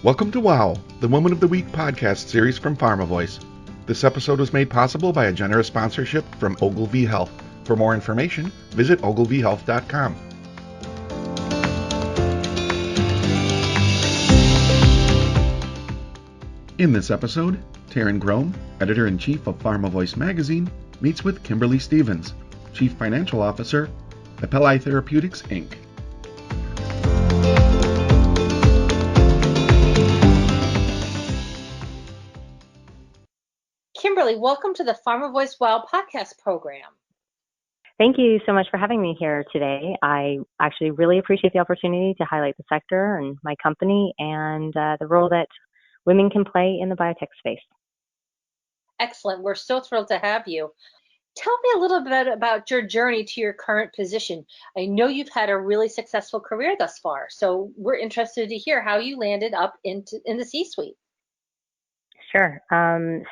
Welcome to WOW, the Woman of the Week podcast series from Pharma Voice. This episode was made possible by a generous sponsorship from Ogilvy Health. For more information, visit ogilvyhealth.com. In this episode, Taryn Grome, Editor-in-Chief of Pharma Voice magazine, meets with Kimberly Stephens, Chief Financial Officer, Appilli Therapeutics, Inc. Kimberly, welcome to the Pharma Voice WOW podcast program. Thank you so much for having me here today. I actually really appreciate the opportunity to highlight the sector and my company and the role that women can play in the biotech space. Excellent. We're so thrilled to have you. Tell me a little bit about your journey to your current position. I know you've had a really successful career thus far, so we're interested to hear how you landed up in the C-suite. Sure.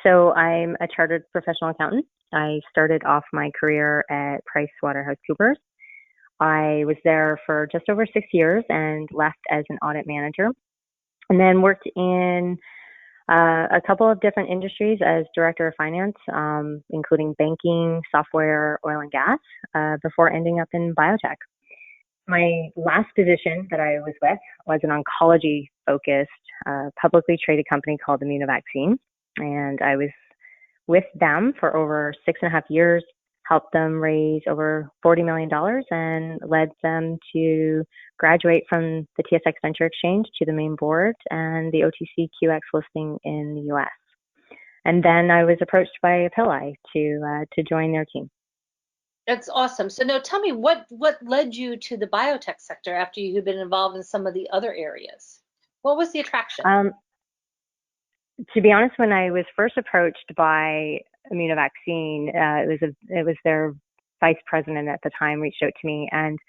So I'm a chartered professional accountant. I started off my career at PricewaterhouseCoopers. I was there for just over 6 years and left as an audit manager, and then worked in a couple of different industries as director of finance, including banking, software, oil and gas, before ending up in biotech. My last position that I was with was an oncology-focused, publicly traded company called Immunovaccine, and I was with them for over 6.5 years, helped them raise over $40 million and led them to graduate from the TSX Venture Exchange to the main board and the OTCQX listing in the US. And then I was approached by Appilli to join their team. That's awesome. So now tell me what led you to the biotech sector after you had been involved in some of the other areas? What was the attraction? To be honest, when I was first approached by Immunovaccine, it was their vice president at the time reached out to me, and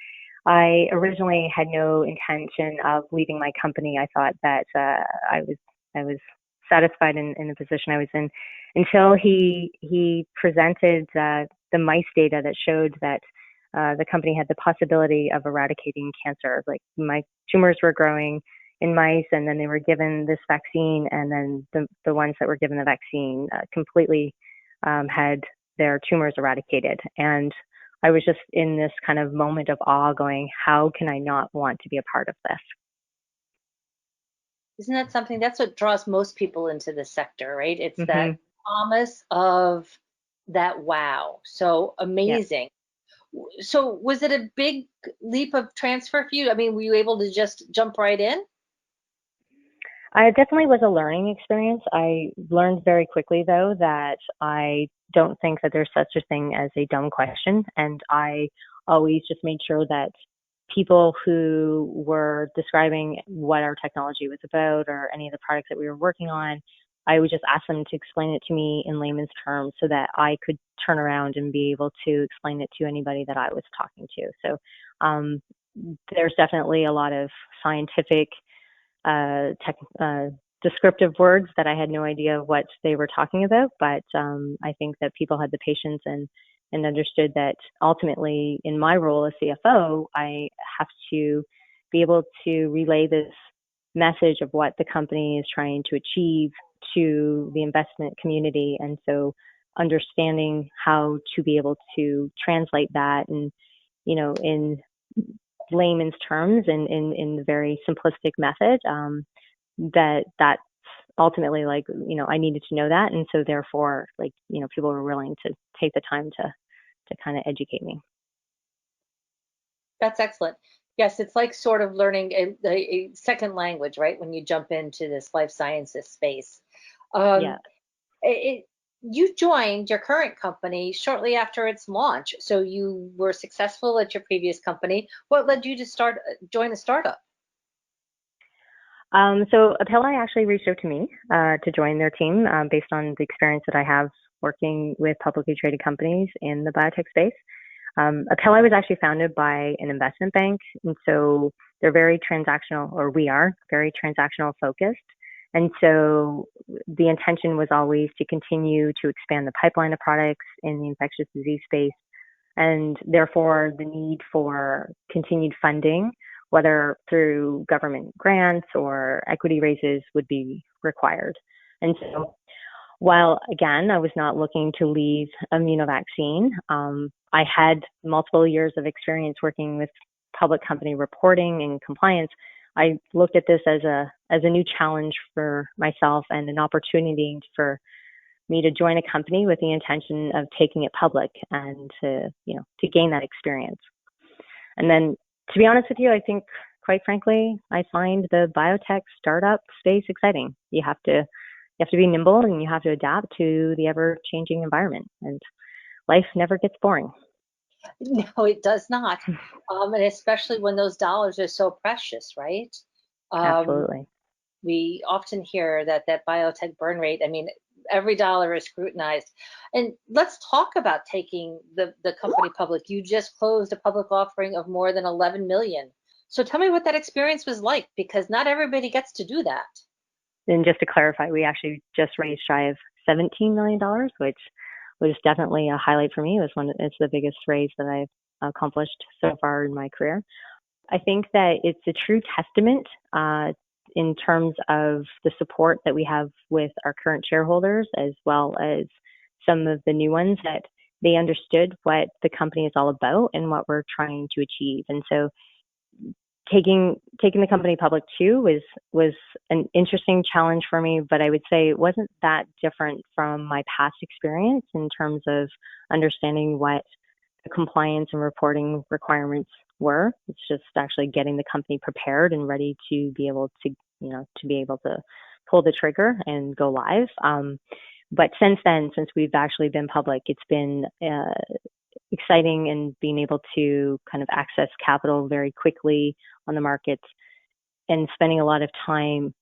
I originally had no intention of leaving my company. I thought that I was satisfied in the position I was in until he presented the mice data that showed that the company had the possibility of eradicating cancer. Like, my tumors were growing in mice, and then they were given this vaccine, and then the ones that were given the vaccine completely had their tumors eradicated. And I was just in this kind of moment of awe going, how can I not want to be a part of this? Isn't that something? That's what draws most people into the sector, right? It's that promise of that wow. So amazing. Yeah. So was it a big leap of transfer for you? I mean, were you able to just jump right in? It definitely was a learning experience. I learned very quickly, though, that I don't think that there's such a thing as a dumb question. And I always just made sure that people who were describing what our technology was about or any of the products that we were working on, I would just ask them to explain it to me in layman's terms so that I could turn around and be able to explain it to anybody that I was talking to. So there's definitely a lot of scientific descriptive words that I had no idea what they were talking about, but I think that people had the patience and understood that ultimately, in my role as CFO, I have to be able to relay this message of what the company is trying to achieve to the investment community. And so understanding how to be able to translate that and, in layman's terms and in very simplistic method, that's ultimately I needed to know that. And so therefore, people were willing to take the time to kind of educate me. That's excellent. Yes, it's like sort of learning a second language, right? When you jump into this life sciences space. Yeah. You joined your current company shortly after its launch. So you were successful at your previous company. What led you to join the startup? So Appilli actually reached out to me to join their team based on the experience that I have working with publicly traded companies in the biotech space. Appilli was actually founded by an investment bank, and so they're very transactional, or we are very transactional focused. And so the intention was always to continue to expand the pipeline of products in the infectious disease space, and therefore the need for continued funding whether through government grants or equity raises would be required. And so while, again, I was not looking to leave immunovaccine, I had multiple years of experience working with public company reporting and compliance. I looked at this as a new challenge for myself and an opportunity for me to join a company with the intention of taking it public and to gain that experience. And then, to be honest with you, I think, quite frankly, I find the biotech startup space exciting. You have to be nimble and you have to adapt to the ever-changing environment. And life never gets boring. No, it does not. And especially when those dollars are so precious, right? Absolutely. We often hear that biotech burn rate, I mean, every dollar is scrutinized. And let's talk about taking the company public. You just closed a public offering of more than 11 million. So tell me what that experience was like, because not everybody gets to do that. And just to clarify, we actually just raised shy of $17 million, which was definitely a highlight for me. It's the biggest raise that I've accomplished so far in my career. I think that it's a true testament in terms of the support that we have with our current shareholders, as well as some of the new ones, that they understood what the company is all about and what we're trying to achieve. And so taking the company public too was an interesting challenge for me, but I would say it wasn't that different from my past experience in terms of understanding what the compliance and reporting requirements were. It's just actually getting the company prepared and ready to be able to pull the trigger and go live. But since then, since we've actually been public, it's been exciting and being able to kind of access capital very quickly on the markets and spending a lot of time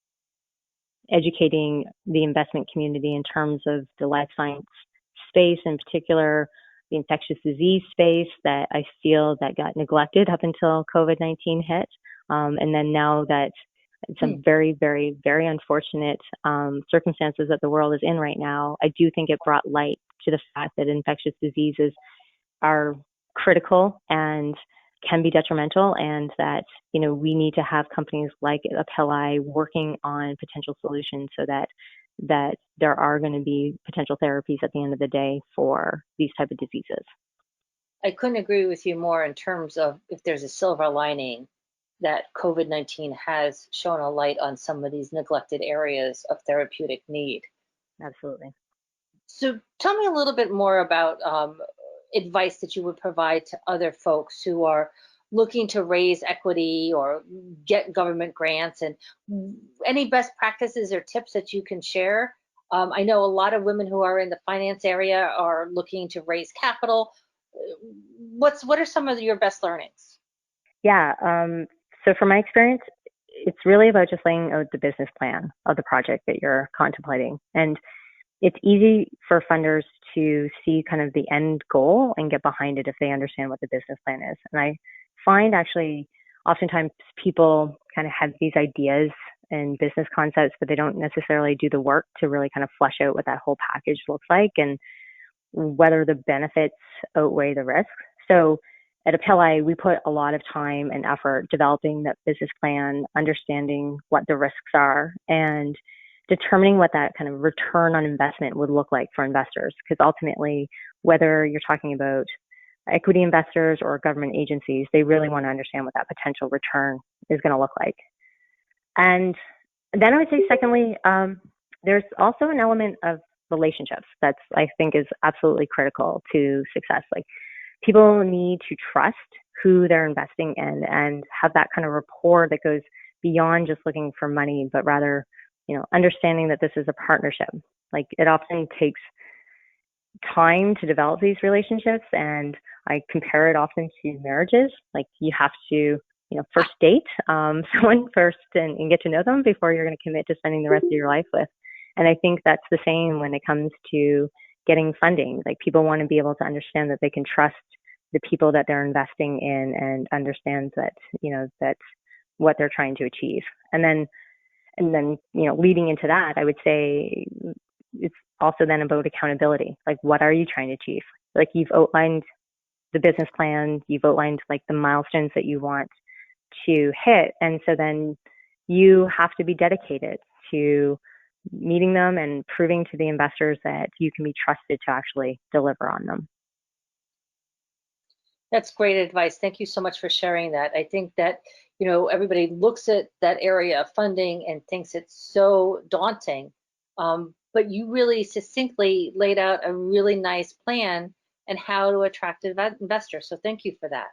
educating the investment community in terms of the life science space, in particular, the infectious disease space that I feel that got neglected up until COVID-19 hit. And then now that some very, very, very unfortunate circumstances that the world is in right now, I do think it brought light to the fact that infectious diseases are critical and can be detrimental, and that we need to have companies like Appilli working on potential solutions so that there are going to be potential therapies at the end of the day for these type of diseases. I couldn't agree with you more in terms of, if there's a silver lining, that COVID-19 has shown a light on some of these neglected areas of therapeutic need. Absolutely. So tell me a little bit more about advice that you would provide to other folks who are looking to raise equity or get government grants, and any best practices or tips that you can share. I know a lot of women who are in the finance area are looking to raise capital. What are some of your best learnings? Yeah. So from my experience, it's really about just laying out the business plan of the project that you're contemplating. And it's easy for funders to see kind of the end goal and get behind it if they understand what the business plan is. And I find actually oftentimes people kind of have these ideas and business concepts, but they don't necessarily do the work to really kind of flesh out what that whole package looks like and whether the benefits outweigh the risks. So at Appilli, we put a lot of time and effort developing that business plan, understanding what the risks are, and determining what that kind of return on investment would look like for investors. Because ultimately, whether you're talking about equity investors or government agencies, they really want to understand what that potential return is going to look like. And then I would say, secondly, there's also an element of relationships that's, I think, is absolutely critical to success. Like, people need to trust who they're investing in and have that kind of rapport that goes beyond just looking for money, but rather, understanding that this is a partnership. Like, it often takes time to develop these relationships, and I compare it often to marriages. Like, you have to, first date someone first and get to know them before you're going to commit to spending the rest of your life with. And I think that's the same when it comes to getting funding. Like, people want to be able to understand that they can trust the people that they're investing in and understand that, that's what they're trying to achieve. And then, leading into that, I would say it's also then about accountability. Like, what are you trying to achieve? Like, you've outlined the business plan, you've outlined like the milestones that you want to hit. And so then you have to be dedicated to meeting them and proving to the investors that you can be trusted to actually deliver on them. That's great advice. Thank you so much for sharing that. I think that, everybody looks at that area of funding and thinks it's so daunting. But you really succinctly laid out a really nice plan and how to attract investors. So thank you for that.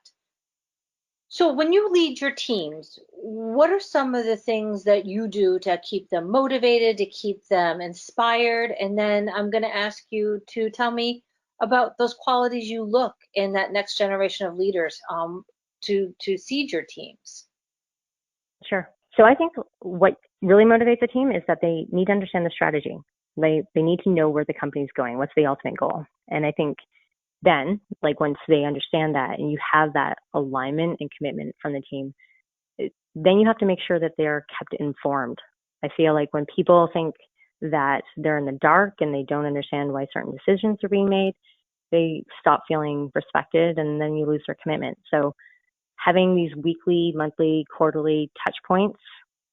So when you lead your teams, what are some of the things that you do to keep them motivated, to keep them inspired? And then I'm going to ask you to tell me about those qualities you look in that next generation of leaders to seed your teams. Sure. So I think what really motivates a team is that they need to understand the strategy. They need to know where the company's going. What's the ultimate goal? And I think then, like once they understand that and you have that alignment and commitment from the team, then you have to make sure that they're kept informed. I feel like when people think that they're in the dark and they don't understand why certain decisions are being made, they stop feeling respected and then you lose their commitment. So having these weekly, monthly, quarterly touch points,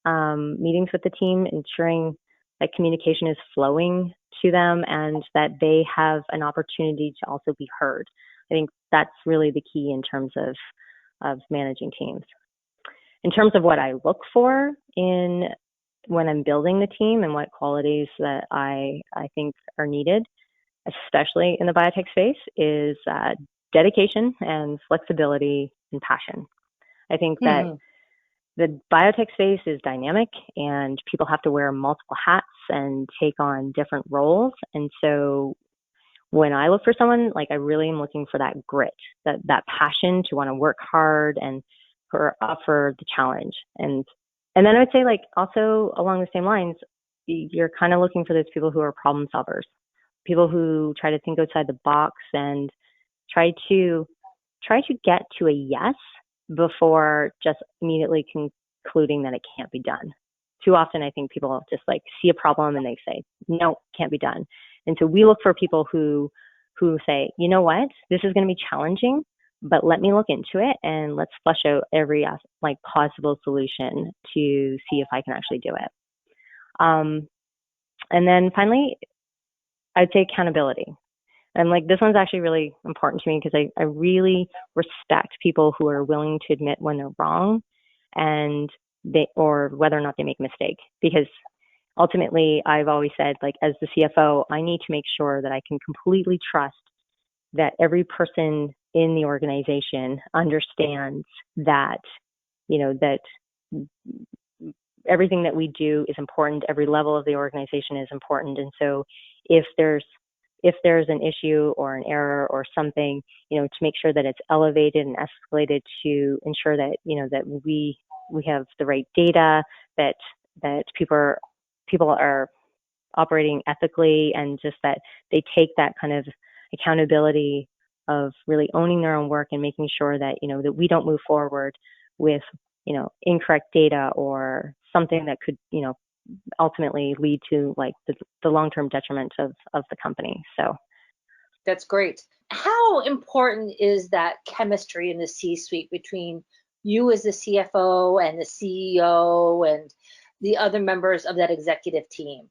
meetings with the team, ensuring that communication is flowing to them and that they have an opportunity to also be heard. I think that's really the key in terms of managing teams. In terms of what I look for when I'm building the team and what qualities that I think are needed, especially in the biotech space, is dedication and flexibility and passion. I think that the biotech space is dynamic and people have to wear multiple hats and take on different roles. And so when I look for someone, like I really am looking for that grit, that passion to want to work hard and up for the challenge. And then I would say, like, also along the same lines, you're kind of looking for those people who are problem solvers, people who try to think outside the box and try to get to a yes before just immediately concluding that it can't be done. Too often, I think people just like see a problem and they say, no, can't be done. And so we look for people who say, you know what, this is going to be challenging, but let me look into it and let's flesh out every like possible solution to see if I can actually do it. And then finally, I'd say accountability. And like this one's actually really important to me because I really respect people who are willing to admit when they're wrong and or whether or not they make a mistake. Because ultimately, I've always said, like, as the CFO, I need to make sure that I can completely trust that every person in the organization understands that, that everything that we do is important. Every level of the organization is important. And so if there's an issue or an error or something, to make sure that it's elevated and escalated to ensure that, that we have the right data, that people are operating ethically, and just that they take that kind of accountability of really owning their own work and making sure that, that we don't move forward with, incorrect data or something that could, ultimately lead to like the long-term detriment of the company. So that's great. How important is that chemistry in the C-suite between you as the CFO and the CEO and the other members of that executive team?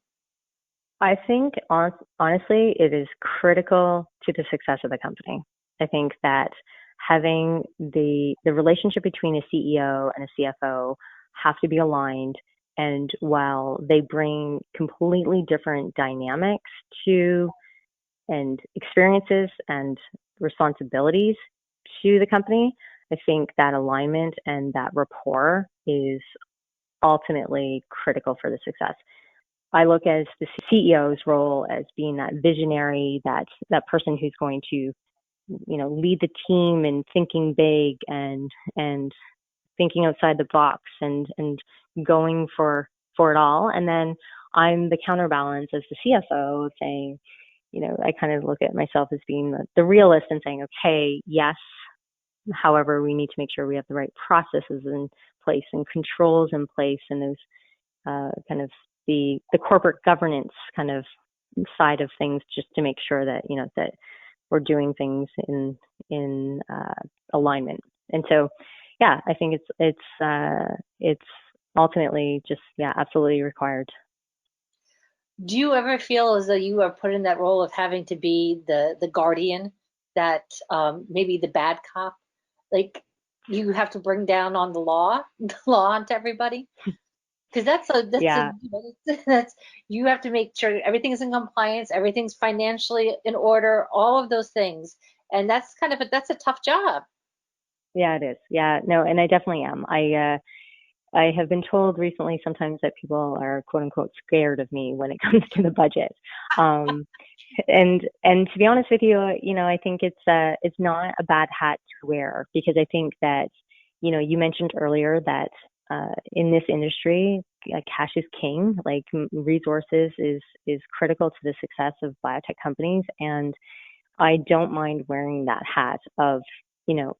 I think honestly, it is critical to the success of the company. I think that having the relationship between a CEO and a CFO have to be aligned. And while they bring completely different dynamics to and experiences and responsibilities to the company, I think that alignment and that rapport is ultimately critical for the success. I look at the CEO's role as being that visionary, that person who's going to, lead the team in thinking big and thinking outside the box and going for it all. And then I'm the counterbalance as the CFO saying, I kind of look at myself as being the realist and saying, okay, yes, however, we need to make sure we have the right processes in place and controls in place and those kind of the corporate governance kind of side of things, just to make sure that, that we're doing things in alignment. And so, yeah, I think it's ultimately just, yeah, absolutely required. Do you ever feel as though you are put in that role of having to be the guardian, that maybe the bad cop, like you have to bring down on the law, the law onto everybody? Because Yeah, that's, you have to make sure everything is in compliance, everything's financially in order, all of those things, and that's kind of that's a tough job. yeah, it is. Yeah, no, and I definitely am. I have been told recently sometimes that people are quote unquote scared of me when it comes to the budget. Um, and to be honest with you, I think it's not a bad hat to wear, because I think that, you mentioned earlier that in this industry, cash is king. Like, resources is critical to the success of biotech companies, and I don't mind wearing that hat of, you know,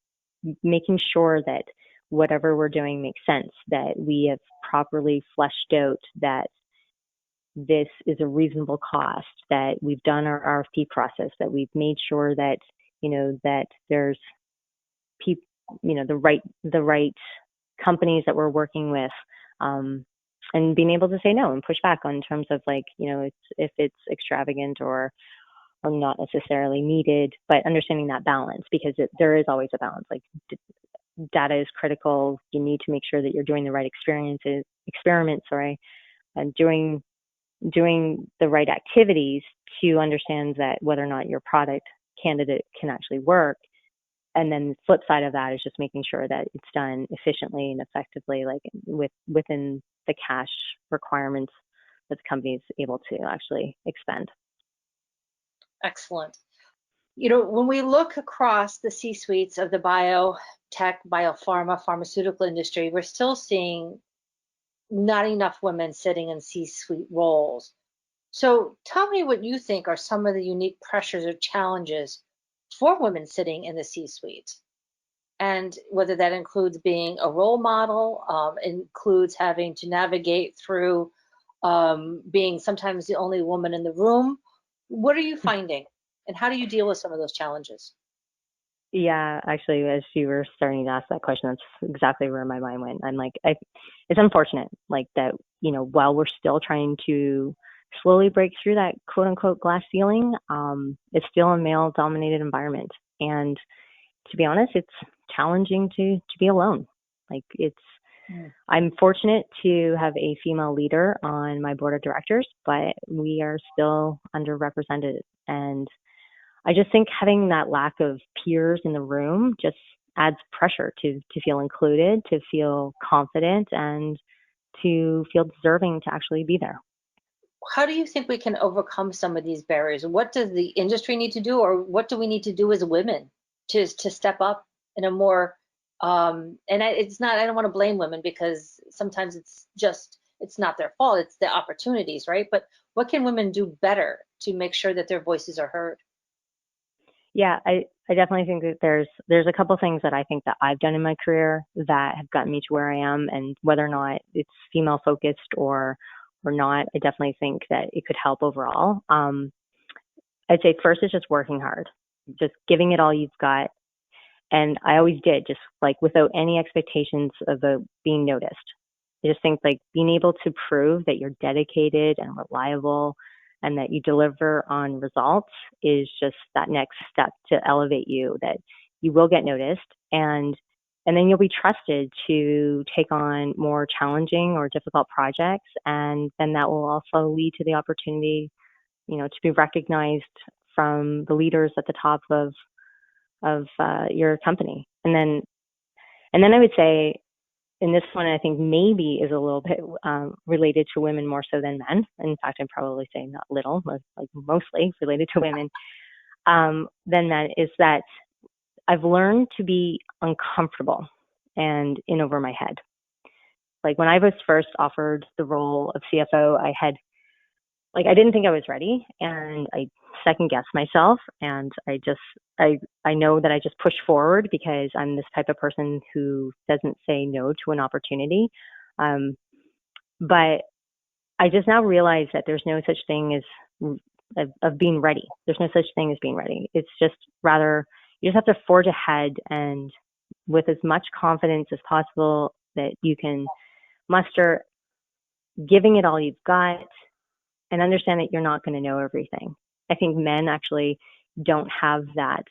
making sure that whatever we're doing makes sense, that we have properly fleshed out that this is a reasonable cost, that we've done our RFP process, that we've made sure that, that there's people, the right companies that we're working with, and being able to say no and push back on terms of, like, if it's extravagant or not necessarily needed, but understanding that balance, because there is always a balance. Like, data is critical. You need to make sure that you're doing the right experiments, and doing the right activities to understand that whether or not your product candidate can actually work. And then the flip side of that is just making sure that it's done efficiently and effectively, like within the cash requirements that the company is able to actually expend. Excellent. When we look across the C-suites of the biotech, biopharma, pharmaceutical industry, we're still seeing not enough women sitting in C-suite roles. So tell me what you think are some of the unique pressures or challenges for women sitting in the C-suite, and whether that includes being a role model, includes having to navigate through being sometimes the only woman in the room. What are you finding, and how do you deal with some of those challenges? Yeah, actually, as you were starting to ask that question, that's exactly where my mind went. I'm like, it's unfortunate, like, that, while we're still trying to slowly break through that quote unquote glass ceiling, it's still a male dominated environment. And to be honest, it's challenging to be alone. Like, I'm fortunate to have a female leader on my board of directors, but we are still underrepresented. And I just think having that lack of peers in the room just adds pressure to feel included, to feel confident, and to feel deserving to actually be there. How do you think we can overcome some of these barriers? What does the industry need to do, or what do we need to do as women to step up in a more it's not, I don't want to blame women, because sometimes it's not their fault, it's the opportunities, right? But what can women do better to make sure that their voices are heard? Yeah, I definitely think that there's a couple things that I think that I've done in my career that have gotten me to where I am, and whether or not it's female focused or not, I definitely think that it could help overall. I'd say first is just working hard, just giving it all you've got. And I always did, just like without any expectations of being noticed. I just think, like, being able to prove that you're dedicated and reliable and that you deliver on results is just that next step to elevate you, that you will get noticed, and then you'll be trusted to take on more challenging or difficult projects, and then that will also lead to the opportunity, to be recognized from the leaders at the top of your company. And then I would say, and this one I think maybe is a little bit related to women more so than men. In fact, I'd probably say not little, but like mostly related to women. Then that is that I've learned to be uncomfortable and in over my head. Like, when I was first offered the role of CFO, I didn't think I was ready, and I second guessed myself, and I know that I just push forward because I'm this type of person who doesn't say no to an opportunity. But I just now realize that there's no such thing as of being ready. There's no such thing as being ready. It's just rather, you just have to forge ahead and with as much confidence as possible that you can muster, giving it all you've got, and understand that you're not going to know everything. I think men actually don't have that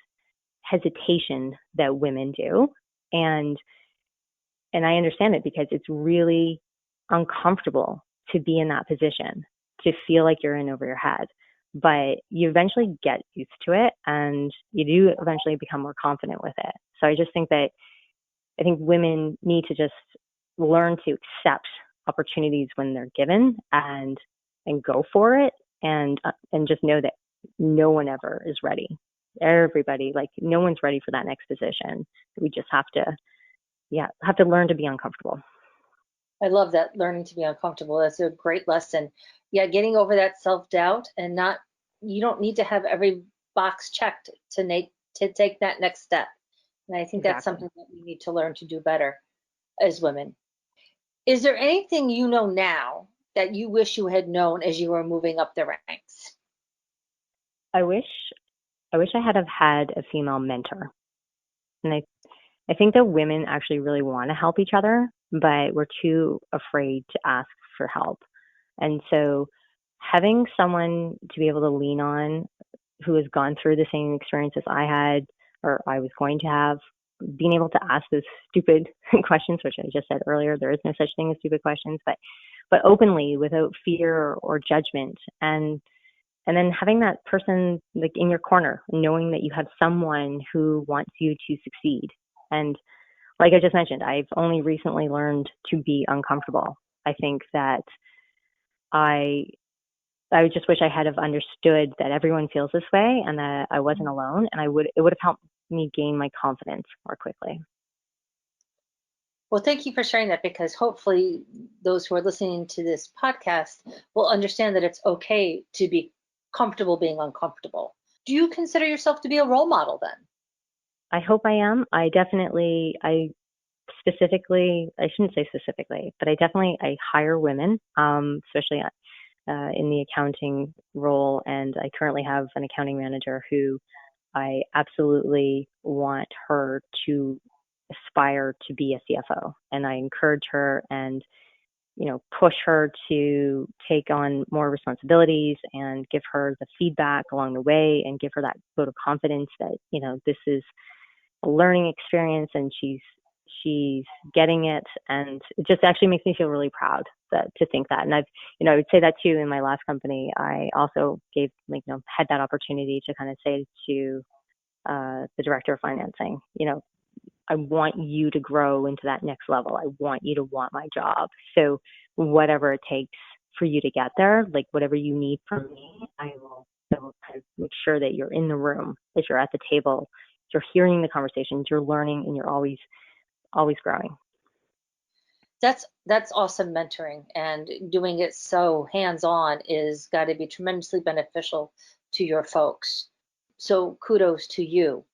hesitation that women do. And I understand it because it's really uncomfortable to be in that position, to feel like you're in over your head. But you eventually get used to it, and you do eventually become more confident with it. So I just think that women need to just learn to accept opportunities when they're given and go for it, and just know that no one ever is ready. Everybody, like, no one's ready for that next position. We just have to learn to be uncomfortable. I love that, learning to be uncomfortable. That's a great lesson. Yeah, getting over that self-doubt, and you don't need to have every box checked to take that next step. And I think that's something that we need to learn to do better as women. Is there anything you know now that you wish you had known as you were moving up the ranks? I wish I had have had a female mentor. And I think that women actually really want to help each other, but we're too afraid to ask for help. And so having someone to be able to lean on who has gone through the same experiences I had, or I was going to have, being able to ask those stupid questions, which I just said earlier, there is no such thing as stupid questions, but openly, without fear or judgment, and then having that person like in your corner, knowing that you have someone who wants you to succeed. And like I just mentioned, I've only recently learned to be uncomfortable. I think that I just wish I had have understood that everyone feels this way and that I wasn't alone, and it would have helped me gain my confidence more quickly. Well, thank you for sharing that, because hopefully those who are listening to this podcast will understand that it's okay to be comfortable being uncomfortable. Do you consider yourself to be a role model then? I hope I am. I definitely, I shouldn't say specifically, but I hire women, especially in the accounting role. And I currently have an accounting manager who I absolutely want her to aspire to be a CFO. And I encourage her and, push her to take on more responsibilities and give her the feedback along the way and give her that vote of confidence that, this is a learning experience and she's getting it. And it just actually makes me feel really proud to think that. And I would say that too in my last company. I also had that opportunity to kind of say to the director of financing, I want you to grow into that next level. I want you to want my job. So whatever it takes for you to get there, like whatever you need from me, I will kind of make sure that you're in the room, that you're at the table, you're hearing the conversations, you're learning, and you're always growing. That's awesome mentoring, and doing it so hands-on is got to be tremendously beneficial to your folks. So kudos to you.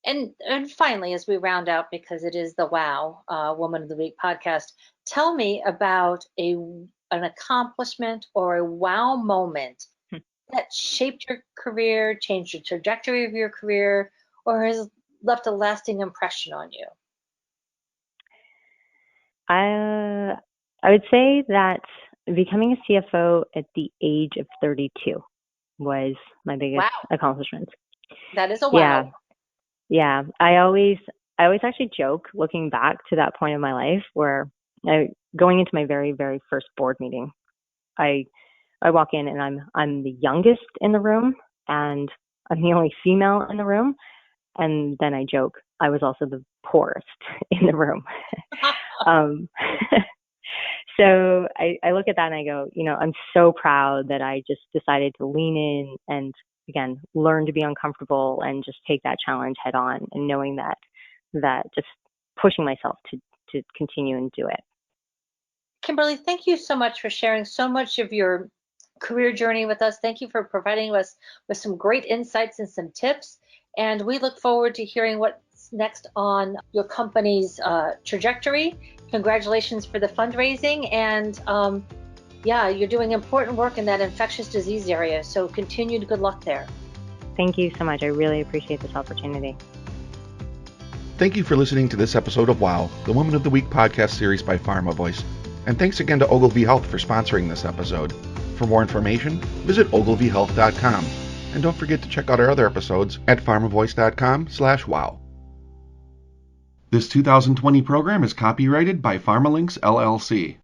And finally, as we round out, because it is the WOW Woman of the Week podcast, tell me about an accomplishment or a wow moment that shaped your career, changed the trajectory of your career, or has left a lasting impression on you. I would say that becoming a CFO at the age of 32 was my biggest accomplishment. That is a wow. Yeah. I always actually joke looking back to that point in my life where going into my very, very first board meeting, I walk in and I'm the youngest in the room and I'm the only female in the room. And then I joke, I was also the poorest in the room. So I look at that and I go, I'm so proud that I just decided to lean in and, again, learn to be uncomfortable and just take that challenge head on, and knowing that just pushing myself to continue and do it. Kimberly, thank you so much for sharing so much of your career journey with us. Thank you for providing us with some great insights and some tips. And we look forward to hearing what's next on your company's trajectory. Congratulations for the fundraising. And you're doing important work in that infectious disease area. So continued good luck there. Thank you so much. I really appreciate this opportunity. Thank you for listening to this episode of WOW, the Woman of the Week podcast series by Pharma Voice. And thanks again to Ogilvy Health for sponsoring this episode. For more information, visit ogilvyhealth.com. And don't forget to check out our other episodes at pharmavoice.com/wow. This 2020 program is copyrighted by PharmaLinks LLC.